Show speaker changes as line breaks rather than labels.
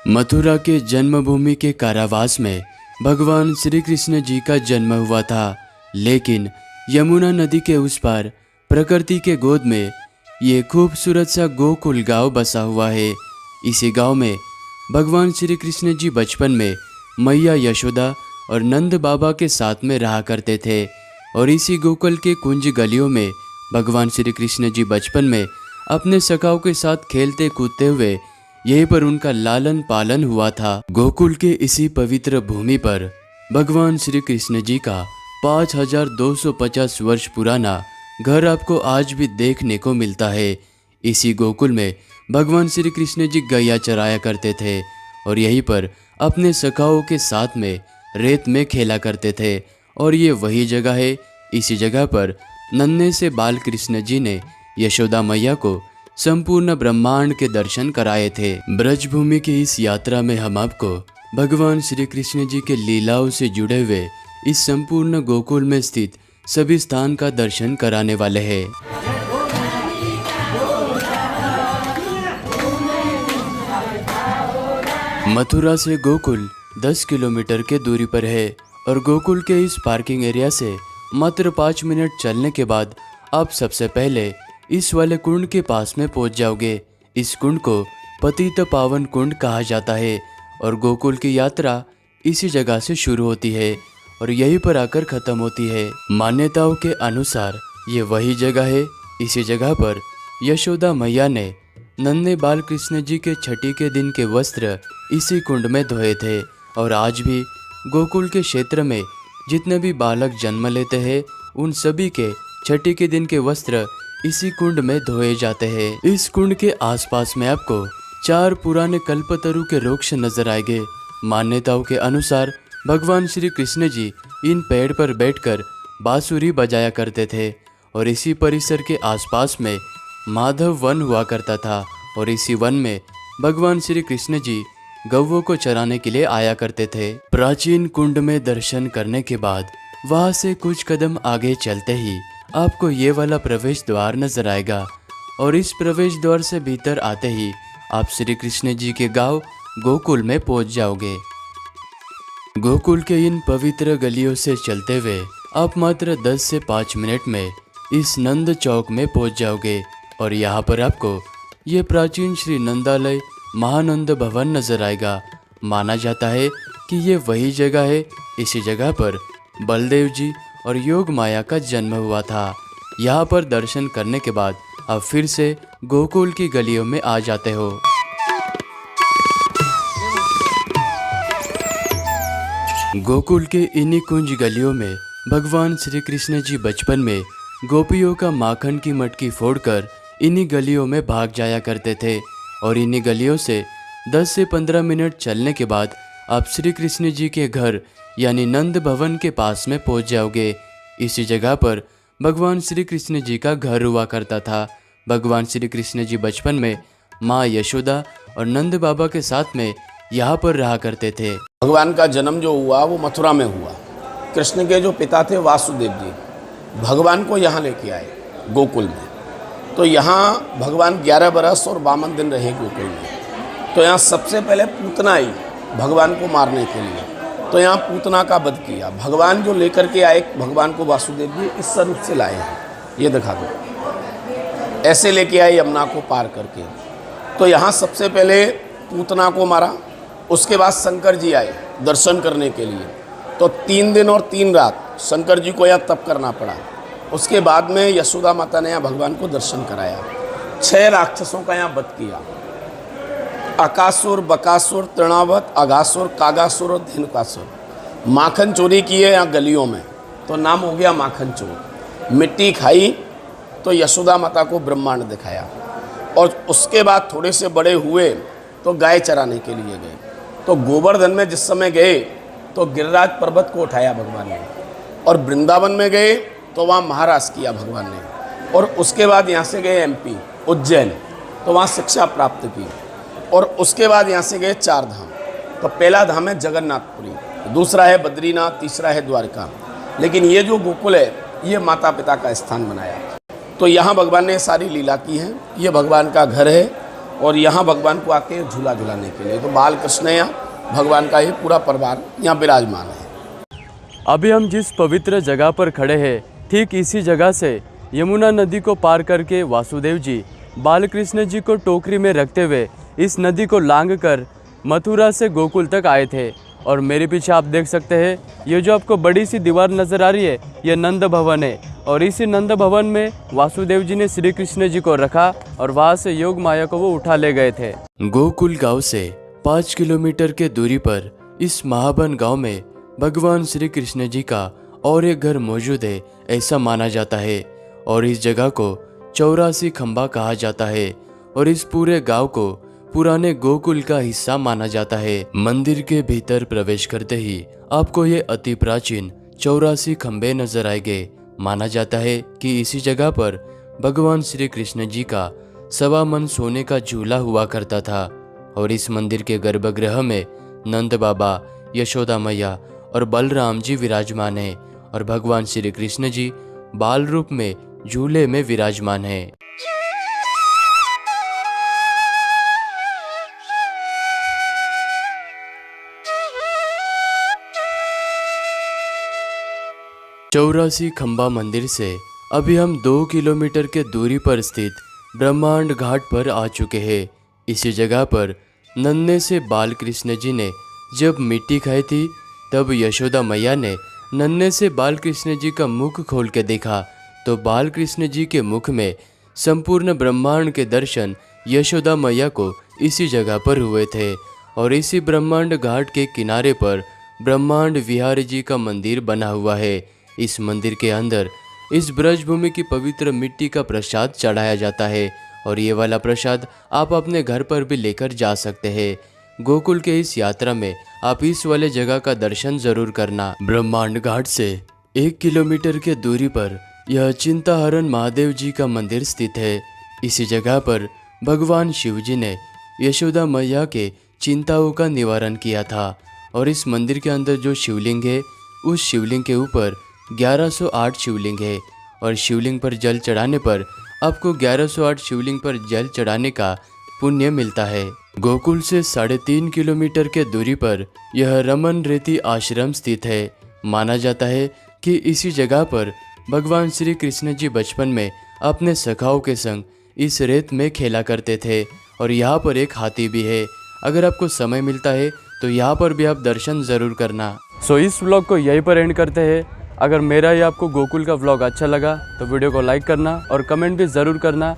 मथुरा के जन्मभूमि के कारावास में भगवान श्री कृष्ण जी का जन्म हुआ था, लेकिन यमुना नदी के उस पार प्रकृति के गोद में ये खूबसूरत सा गोकुल गांव बसा हुआ है। इसी गांव में भगवान श्री कृष्ण जी बचपन में मैया यशोदा और नंद बाबा के साथ में रहा करते थे और इसी गोकुल के कुंज गलियों में भगवान श्री कृष्ण जी बचपन में अपने सखाओं के साथ खेलते कूदते हुए यहीं पर उनका लालन पालन हुआ था। गोकुल के इसी पवित्र भूमि पर भगवान श्री कृष्ण जी का 5250 वर्ष पुराना घर आपको आज भी देखने को मिलता है। इसी गोकुल में भगवान श्री कृष्ण जी गैया चराया करते थे और यहीं पर अपने सखाओं के साथ में रेत में खेला करते थे और ये वही जगह है। इसी जगह पर नन्हे से बाल कृष्ण जी ने यशोदा मैया को संपूर्ण ब्रह्मांड के दर्शन कराए थे। ब्रजभूमि की इस यात्रा में हम आपको भगवान श्री कृष्ण जी के लीलाओं से जुड़े हुए इस संपूर्ण गोकुल में स्थित सभी स्थान का दर्शन कराने वाले हैं। मथुरा से गोकुल 10 किलोमीटर के दूरी पर है और गोकुल के इस पार्किंग एरिया से मात्र 5 मिनट चलने के बाद आप सबसे पहले इस वाले कुंड के पास में पहुंच जाओगे। इस कुंड को पतित पावन कुंड कहा जाता है और गोकुल की यात्रा इसी जगह से शुरू होती है और यहीं पर आकर खत्म होती है। मान्यताओं के अनुसार ये वही जगह है। इसी जगह पर यशोदा मैया ने नन्हे बाल कृष्ण जी के छठी के दिन के वस्त्र इसी कुंड में धोए थे और आज भी गोकुल के क्षेत्र में जितने भी बालक जन्म लेते हैं उन सभी के छठी के दिन के वस्त्र इसी कुंड में धोए जाते हैं। इस कुंड के आसपास में आपको 4 पुराने कल्पतरु के वृक्ष नजर आएंगे। मान्यताओं के अनुसार भगवान श्री कृष्ण जी इन पेड़ पर बैठकर बांसुरी बजाया करते थे और इसी परिसर के आसपास में माधव वन हुआ करता था और इसी वन में भगवान श्री कृष्ण जी गौवों को चराने के लिए आया करते थे। प्राचीन कुंड में दर्शन करने के बाद वहां से कुछ कदम आगे चलते ही आपको ये वाला प्रवेश द्वार नजर आएगा और इस प्रवेश द्वार से भीतर आते ही आप श्री कृष्ण जी के गांव गोकुल में पहुंच जाओगे। गोकुल के इन पवित्र गलियों से चलते हुए आप मात्र 10 से 5 मिनट में इस नंद चौक में पहुंच जाओगे और यहाँ पर आपको ये प्राचीन श्री नंदालय महानंद भवन नजर आएगा। माना जाता है कि ये वही जगह है। इसी जगह पर बलदेव जी और योग माया का जन्म हुआ था। यहाँ पर दर्शन करने के बाद अब फिर से गोकुल की गलियों में आ जाते हो। गोकुल के इन्हीं कुंज गलियों में भगवान श्री कृष्ण जी बचपन में गोपियों का माखन की मटकी फोड़कर इन्हीं गलियों में भाग जाया करते थे और इन्हीं गलियों से 10 से 15 मिनट चलने के बाद आप श्री कृष्ण जी के घर यानी नंद भवन के पास में पहुंच जाओगे। इसी जगह पर भगवान श्री कृष्ण जी का घर हुआ करता था। भगवान श्री कृष्ण जी बचपन में माँ यशोदा और नंद बाबा के साथ में यहाँ पर रहा करते थे।
भगवान का जन्म जो हुआ वो मथुरा में हुआ। कृष्ण के जो पिता थे वासुदेव जी भगवान को यहाँ लेके आए गोकुल में। तो यहाँ भगवान 11 बरस और 52 दिन रहे गोकुल में। तो यहाँ सबसे पहले पूतना आई भगवान को मारने के लिए, तो यहाँ पूतना का वध किया। भगवान जो लेकर के आए भगवान को वासुदेव जी इस स्वरूप से लाए हैं, ये दिखा दो। ऐसे लेके आए यमुना को पार करके। तो यहाँ सबसे पहले पूतना को मारा। उसके बाद शंकर जी आए दर्शन करने के लिए। तो 3 दिन और 3 रात शंकर जी को यहाँ तप करना पड़ा। उसके बाद में यशोदा माता ने यहाँ भगवान को दर्शन कराया। 6 राक्षसों का यहाँ वध किया। अकासुर, बकासुर, तृणावत, अघासुर, कागासुर और धेनुकासुर। माखन चोरी की है यहाँ गलियों में, तो नाम हो गया माखन चोर। मिट्टी खाई तो यशोदा माता को ब्रह्मांड दिखाया और उसके बाद थोड़े से बड़े हुए तो गाय चराने के लिए गए। तो गोवर्धन में जिस समय गए तो गिरिराज पर्वत को उठाया भगवान ने और वृंदावन में गए तो वहाँ महाराज किया भगवान ने। और उसके बाद यहाँ से गए MP उज्जैन, तो वहाँ शिक्षा प्राप्त की। और उसके बाद यहाँ से गए 4 धाम। तो पहला धाम है जगन्नाथपुरी, दूसरा है बद्रीनाथ, तीसरा है द्वारका। लेकिन ये जो गोकुल है ये माता पिता का स्थान बनाया। तो यहाँ भगवान ने सारी लीला की है। ये भगवान का घर है और यहाँ भगवान को आके झूला झुलाने के लिए। तो बाल कृष्ण यहाँ भगवान का ये पूरा परिवार यहाँ विराजमान है।
अभी हम जिस पवित्र जगह पर खड़े हैं, ठीक इसी जगह से यमुना नदी को पार करके वासुदेव जी बालकृष्ण जी को टोकरी में रखते हुए इस नदी को लांघ कर मथुरा से गोकुल तक आए थे। और मेरे पीछे आप देख सकते हैं, ये जो आपको बड़ी सी दीवार नज़र आ रही है, ये नंद भवन है। और इसी नंद भवन में वासुदेव जी ने श्री कृष्ण जी को रखा और वहाँ से योग माया को वो उठा ले गए थे। गोकुल गांव से 5 किलोमीटर के दूरी पर इस महाबन गांव में भगवान श्री कृष्ण जी का और एक घर मौजूद है, ऐसा माना जाता है। और इस जगह को 84 खंबा कहा जाता है और इस पूरे गांव को पुराने गोकुल का हिस्सा माना जाता है। मंदिर के भीतर प्रवेश करते ही आपको ये अति प्राचीन 84 खंबे नजर आएंगे। माना जाता है कि इसी जगह पर भगवान श्री कृष्ण जी का 1.25 मन सोने का झूला हुआ करता था। और इस मंदिर के गर्भगृह में नंद बाबा, यशोदा मैया और बलराम जी विराजमान है और भगवान श्री कृष्ण जी बाल रूप में झूले में विराजमान है। चौरासी खंबा मंदिर से अभी हम 2 किलोमीटर के दूरी पर स्थित ब्रह्मांड घाट पर आ चुके हैं। इसी जगह पर नन्हे से बाल कृष्ण जी ने जब मिट्टी खाई थी, तब यशोदा मैया ने नन्हे से बाल कृष्ण जी का मुख खोल के देखा तो बाल कृष्ण जी के मुख में संपूर्ण ब्रह्मांड के दर्शन यशोदा मैया को इसी जगह पर हुए थे। और इसी ब्रह्मांड घाट के किनारे पर ब्रह्मांड विहारी जी का मंदिर बना हुआ है। इस मंदिर के अंदर इस ब्रजभूमि की पवित्र मिट्टी का प्रसाद चढ़ाया जाता है और ये वाला प्रसाद आप अपने घर पर भी लेकर जा सकते हैं। गोकुल के इस यात्रा में आप इस वाले जगह का दर्शन जरूर करना। ब्रह्मांड घाट से 1 किलोमीटर के दूरी पर यह चिंताहरण महादेव जी का मंदिर स्थित है। इसी जगह पर भगवान शिव जी ने यशोदा मैया के चिंताओं का निवारण किया था। और इस मंदिर के अंदर जो शिवलिंग है, उस शिवलिंग के ऊपर 1108 शिवलिंग है और शिवलिंग पर जल चढ़ाने पर आपको 1108 शिवलिंग पर जल चढ़ाने का पुण्य मिलता है। गोकुल से 3.5 किलोमीटर के दूरी पर यह रमन रेती आश्रम स्थित है। माना जाता है कि इसी जगह पर भगवान श्री कृष्ण जी बचपन में अपने सखाओं के संग इस रेत में खेला करते थे। और यहाँ पर एक हाथी भी है। अगर आपको समय मिलता है तो यहाँ पर भी आप दर्शन ज़रूर करना। सो इस व्लॉग को यहीं पर एंड करते हैं। अगर मेरा ये आपको गोकुल का व्लॉग अच्छा लगा तो वीडियो को लाइक करना और कमेंट भी ज़रूर करना।